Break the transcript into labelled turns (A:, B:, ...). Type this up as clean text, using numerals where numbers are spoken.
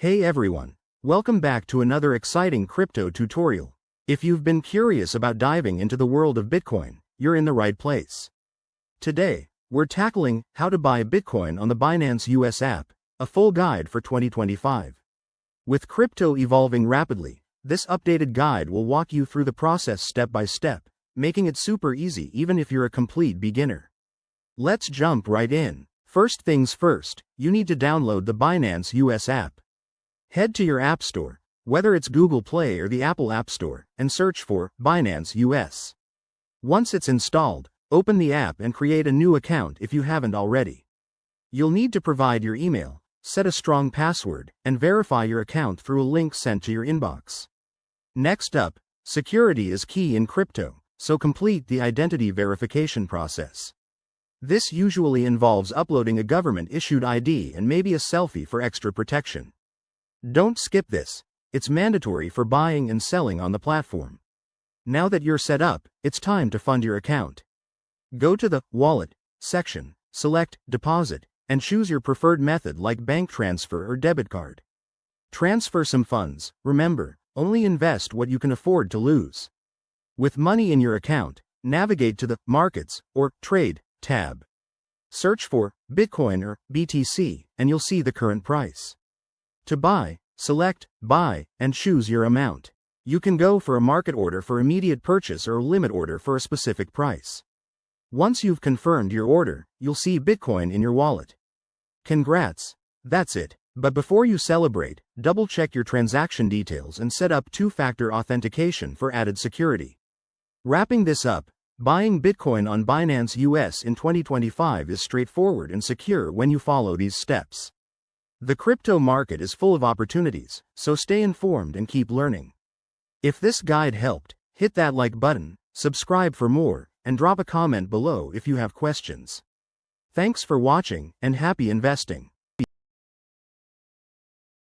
A: Hey everyone, welcome back to another exciting crypto tutorial. If you've been curious about diving into the world of Bitcoin, you're in the right place. Today, we're tackling how to buy Bitcoin on the Binance US App, a full guide for 2025. With crypto evolving rapidly, this updated guide will walk you through the process step by step, making it super easy even if you're a complete beginner. Let's jump right in. First things first, you need to download the Binance US App. Head to your App Store, whether it's Google Play or the Apple App Store, and search for Binance US. Once it's installed, open the app and create a new account if you haven't already. You'll need to provide your email, set a strong password, and verify your account through a link sent to your inbox. Next up, security is key in crypto, so complete the identity verification process. This usually involves uploading a government-issued ID and maybe a selfie for extra protection. Don't skip this, it's mandatory for buying and selling on the platform. Now that you're set up, it's time to fund your account. Go to the Wallet section, select Deposit, and choose your preferred method like bank transfer or debit card. Transfer some funds, remember, only invest what you can afford to lose. With money in your account, navigate to the Markets or Trade tab. Search for Bitcoin or BTC, and you'll see the current price. To buy, select Buy and choose your amount. You can go for a market order for immediate purchase or a limit order for a specific price. Once you've confirmed your order, you'll see Bitcoin in your wallet. Congrats! That's it. But before you celebrate, double-check your transaction details and set up two-factor authentication for added security. Wrapping this up, buying Bitcoin on Binance US in 2025 is straightforward and secure when you follow these steps. The crypto market is full of opportunities, so stay informed and keep learning. If this guide helped, hit that like button, subscribe for more, and drop a comment below if you have questions. Thanks for watching, and happy investing.